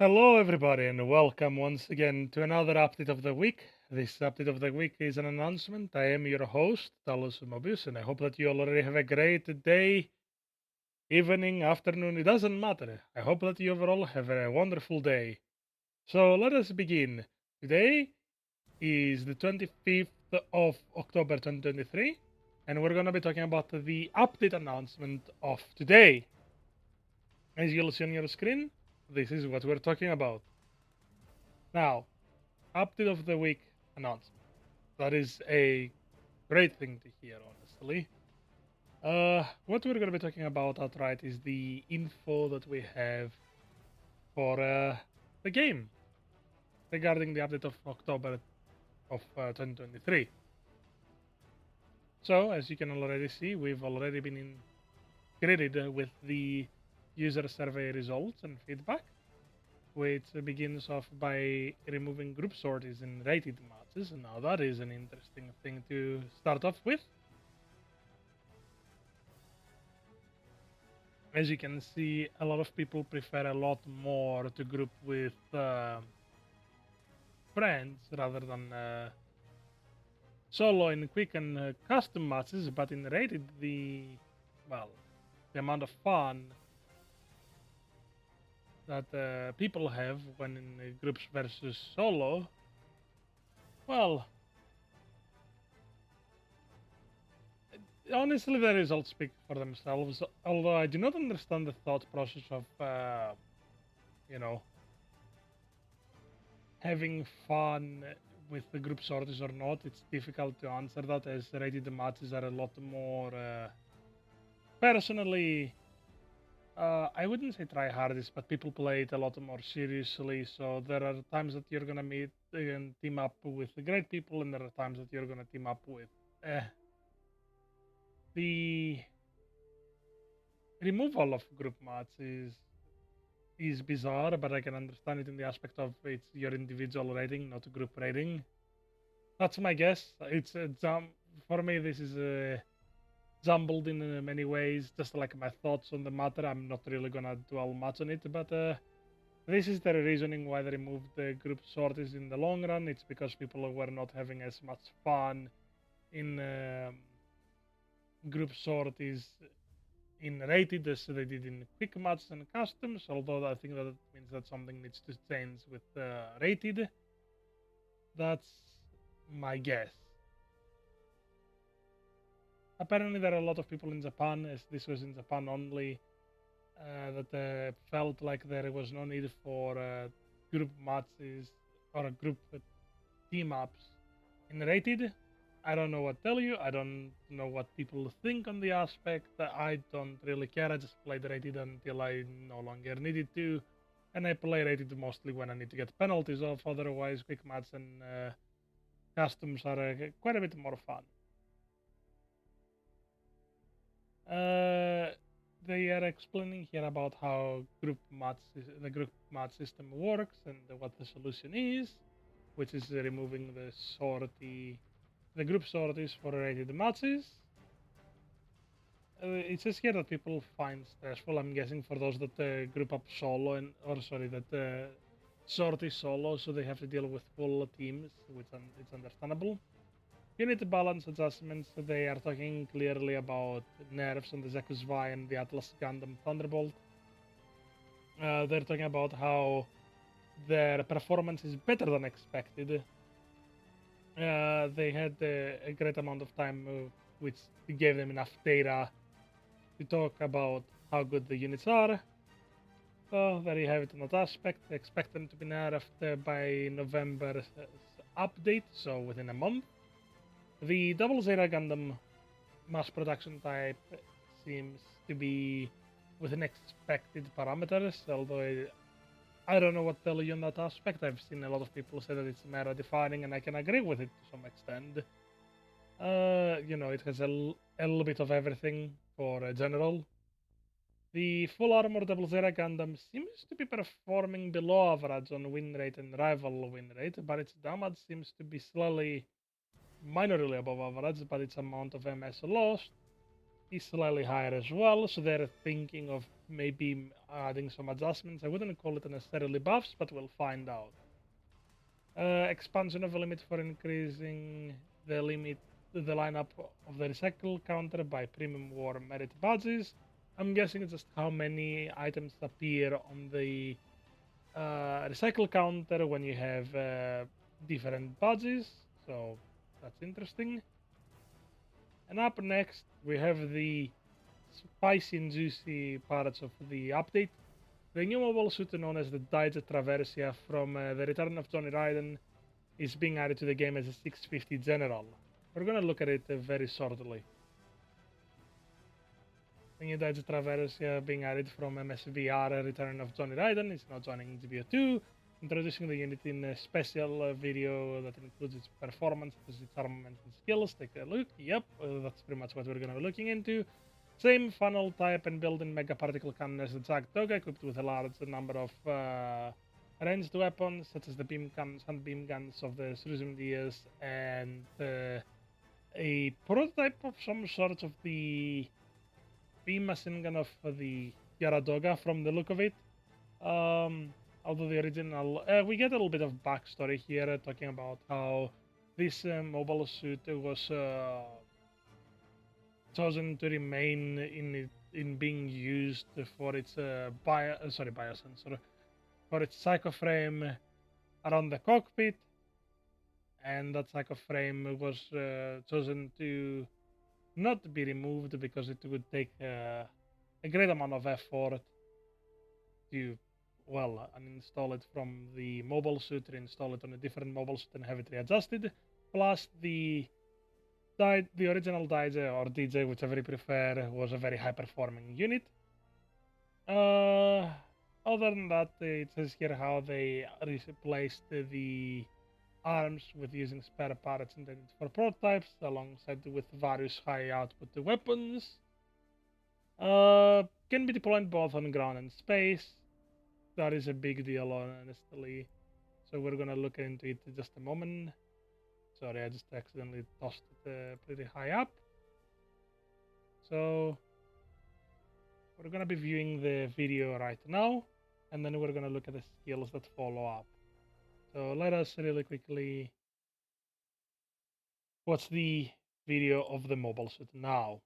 Hello, everybody, and welcome once again to another update of the week. This update of the week is an announcement. I am your host, Talos Mobius, and I hope that you already have a great day, evening, afternoon. It doesn't matter. I hope that you overall have a wonderful day. So let us begin. Today is the 25th of October 2023, and we're going to be talking about the update announcement of today. As you'll see on your screen, this is what we're talking about. Now, update of the week announcement. That is a great thing to hear, honestly. What we're going to be talking about outright is the info that we have for the game regarding the update of October of 2023. So, as you can already see, we've already been greeted with the user survey results and feedback, which begins off by removing group sorties in rated matches. Now, that is an interesting thing to start off with. As you can see, a lot of people prefer a lot more to group with friends rather than solo in quick and custom matches. But in rated, well, the amount of fun that people have when in groups versus solo, well, honestly, the results speak for themselves. Although I do not understand the thought process of, you know, having fun with the group sorties or not, it's difficult to answer that, as rated matches are a lot more personally. I wouldn't say try hardest, but people play it a lot more seriously. So there are times that you're gonna meet and team up with great people, and there are times that you're gonna team up with. Uh, the removal of group mats is bizarre, but I can understand it in the aspect of it's your individual rating, not a group rating. That's my guess. It's for me. This is jumbled in many ways. Just like my thoughts on the matter, I'm not really gonna dwell much on it. But this is the reasoning why they removed the group sorties in the long run. It's because people were not having as much fun in group sorties in rated as they did in quick matches and customs. Although I think that it means that something needs to change with rated. That's my guess. Apparently, there are a lot of people in Japan, as this was in Japan only, that felt like there was no need for group matches or a group team ups in rated. I don't know what to tell you. I don't know what people think on the aspect. I don't really care. I just played rated until I no longer needed to, and I play rated mostly when I need to get penalties off. Otherwise, quick match and customs are quite a bit more fun. Uh, they are explaining here about how the group match system works and what the solution is, which is removing the group sorties for rated matches. It says here that people find stressful. I'm guessing for those that group up solo or sorry, that sortie solo, so they have to deal with full teams, which it's understandable. Unit balance adjustments, they are talking clearly about nerfs on the Zekusvai and the Atlas Gundam Thunderbolt. They're talking about how their performance is better than expected. They had a great amount of time, which gave them enough data to talk about how good the units are. So there you have it in that aspect. Expect them to be nerfed by November's update, so within a month. The Double Zeta Gundam mass production type seems to be within expected parameters, although I don't know what to tell you on that aspect. I've seen a lot of people say that it's meta defining, and I can agree with it to some extent. It has a little bit of everything for a general. The full armor Double Zeta Gundam seems to be performing below average on win rate and rival win rate, but its damage seems to be slowly minorly above average, but its amount of MS lost is slightly higher as well. So they're thinking of maybe adding some adjustments. I wouldn't call it necessarily buffs, but we'll find out. Expansion of a limit for increasing the limit, the lineup of the recycle counter by premium war merit badges. I'm guessing it's just how many items appear on the recycle counter when you have different badges. So that's interesting. And up next, we have the spicy and juicy parts of the update. The new mobile suit known as the Daija Traversia from the Return of Johnny Raiden is being added to the game as a 650 general. We're gonna look at it very shortly. The new Daija Traversia being added from MSVR Return of Johnny Raiden is now joining UotW, introducing the unit in a special video that includes its performance, its armament and skills. Take a look. Yep, that's pretty much what we're gonna be looking into. Same funnel type and built-in mega particle cannon as the Jack Dog, equipped with a large number of ranged weapons, such as the beam guns and beam guns of the Sruzum and a prototype of some sort of the beam machine gun of the Yaradoga from the look of it. Although the original, we get a little bit of backstory here, talking about how this mobile suit was chosen to remain in being used for its biosensor, for its psycho frame around the cockpit, and that psycho frame was chosen to not be removed because it would take a great amount of effort to uninstall it from the mobile suit, reinstall it on a different mobile suit, and have it readjusted. Plus the original DJ or DJ, whichever you prefer, was a very high performing unit. Uh, Other than that, it says here how they replaced the arms with using spare parts intended for prototypes, alongside with various high output weapons. Can be deployed both on ground and space. That is a big deal, honestly. So we're gonna look into it in just a moment. Sorry, I just accidentally tossed it pretty high up. So we're gonna be viewing the video right now, and then we're gonna look at the skills that follow up. So let us really quickly watch the video of the mobile suit now.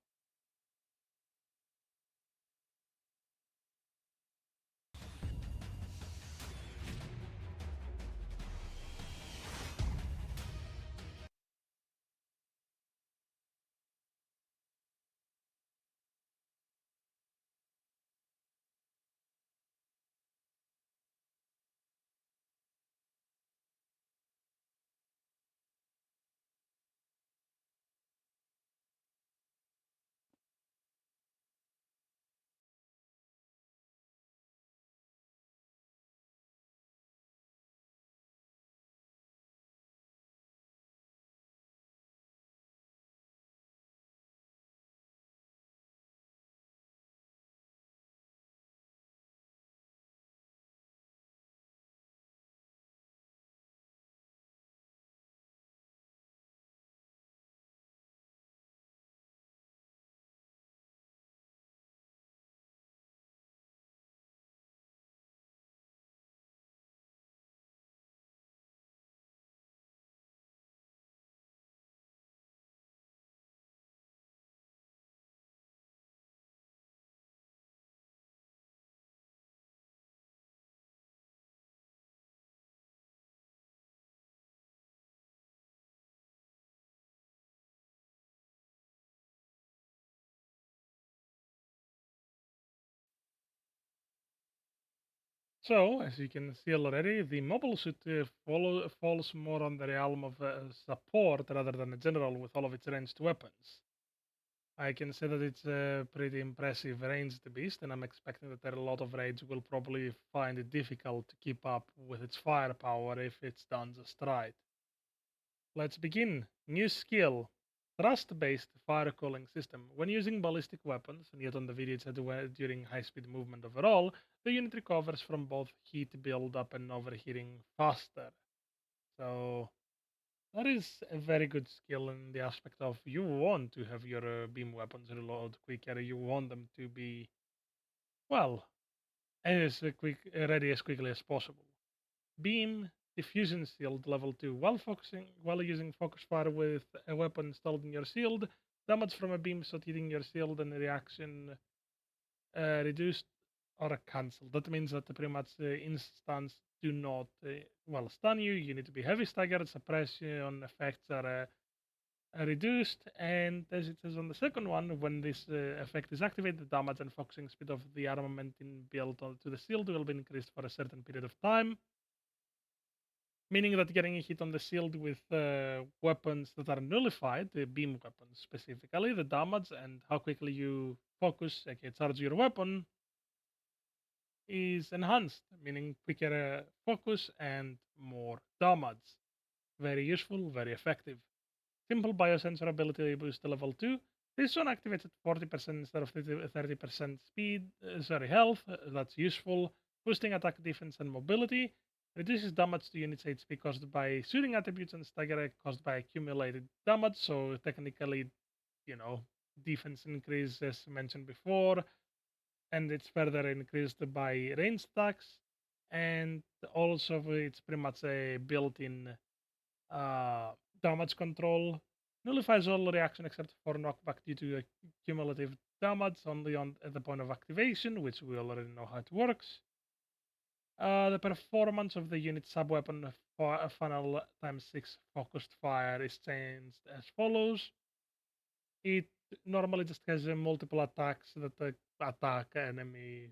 So, as you can see already, the mobile suit falls more on the realm of support rather than a general with all of its ranged weapons. I can say that it's a pretty impressive ranged beast, and I'm expecting that there are a lot of raids will probably find it difficult to keep up with its firepower if it's done just right. Let's begin. New skill. Thrust-based fire cooling system. When using ballistic weapons, and yet on the video it said during high-speed movement overall, the unit recovers from both heat buildup and overheating faster. So That is a very good skill in the aspect of you want to have your beam weapons reload quicker. You want them to be, well, as ready as quickly as possible. Beam diffusion shield level 2. While using focus fire with a weapon installed in your shield, damage from a beam shot hitting your shield and reaction reduced or cancelled. That means that pretty much instants do not stun you. You need to be heavy staggered. Suppression effects are reduced, and as it says on the second one, when this effect is activated, the damage and focusing speed of the armament built onto the shield will be increased for a certain period of time, meaning that getting a hit on the shield with weapons that are nullified, the beam weapons specifically, the damage and how quickly you focus, aka charge your weapon, is enhanced, meaning quicker focus and more damage. Very useful, very effective. Simple biosensor ability boost to level 2. This one activates at 40% instead of 30% speed, health. That's useful. Boosting attack defense and mobility. Reduces damage to units HP caused by shooting attributes and stagger caused by accumulated damage. So technically, you know, defense increase as mentioned before, and it's further increased by range attacks. And also it's pretty much a built-in uh, damage control. Nullifies all reaction except for knockback due to cumulative damage only on at the point of activation, which we already know how it works. The performance of the unit subweapon funnel times 6 focused fire is changed as follows. It normally just has multiple attacks that attack enemies,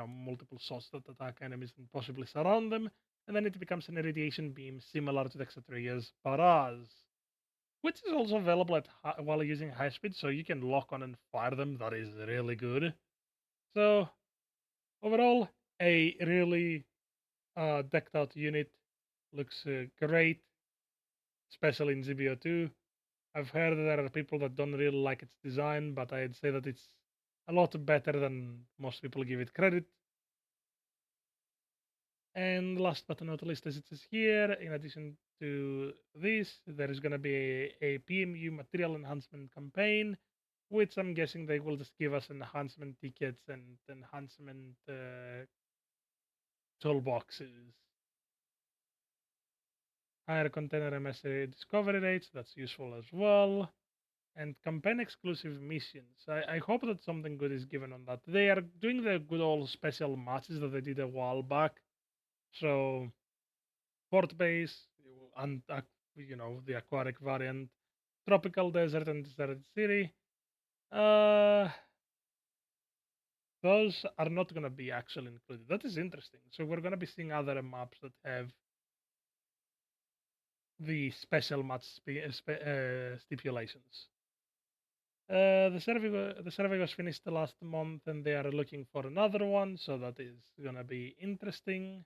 multiple shots that attack enemies and possibly surround them, and then it becomes an irradiation beam similar to the Xatria's Barrage, which is also available while using high speed, so you can lock on and fire them. That is really good. So overall, a really decked out unit. Looks great, especially in ZBO2. I've heard there are people that don't really like its design, but I'd say that it's a lot better than most people give it credit. And last but not least, as it says here, in addition to this, there is going to be a PMU material enhancement campaign, which I'm guessing they will just give us enhancement tickets and enhancement toolboxes. Higher container MSA discovery rates, that's useful as well. And campaign exclusive missions. I hope that something good is given on that. They are doing the good old special matches that they did a while back. So port base and the aquatic variant, tropical desert and desert city. Uh, those are not going to be actually included. That is interesting. So we're going to be seeing other maps that have the special match stipulations. The survey was finished last month, and they are looking for another one, so that is gonna be interesting.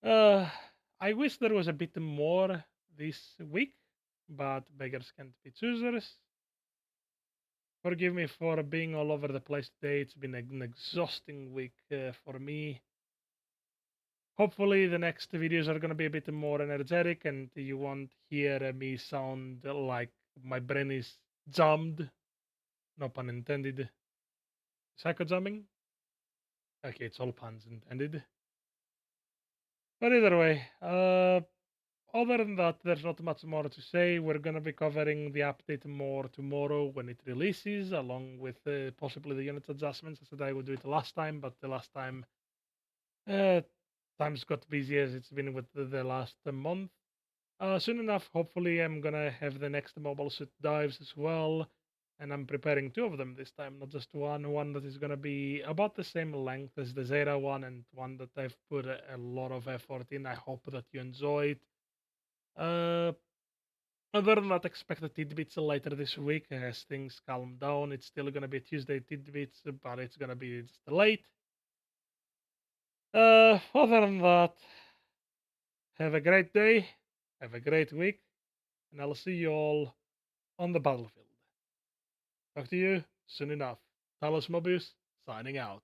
Uh, I wish there was a bit more this week, but beggars can't be choosers. Forgive me for being all over the place today. It's been an exhausting week for me. Hopefully, the next videos are gonna be a bit more energetic, and you won't hear me sound like my brain is jammed. No pun intended. Psycho jamming. Okay, it's all puns intended. But either way, other than that, there's not much more to say. We're going to be covering the update more tomorrow when it releases, along with possibly the unit adjustments. I said I would do it last time, but the last time uh, times got busy as it's been with the last month. Soon enough, hopefully, I'm gonna have the next mobile suit dives as well, and I'm preparing two of them this time, not just one. One that is gonna be about the same length as the Zeta one, and one that I've put a lot of effort in. I hope that you enjoy it. Uh, Other than that, expect the tidbits later this week as things calm down. It's still gonna be Tuesday tidbits, but it's gonna be just late. Other than that, have a great day, have a great week, and I'll see you all on the battlefield. Talk to you soon enough. Talos Mobius signing out.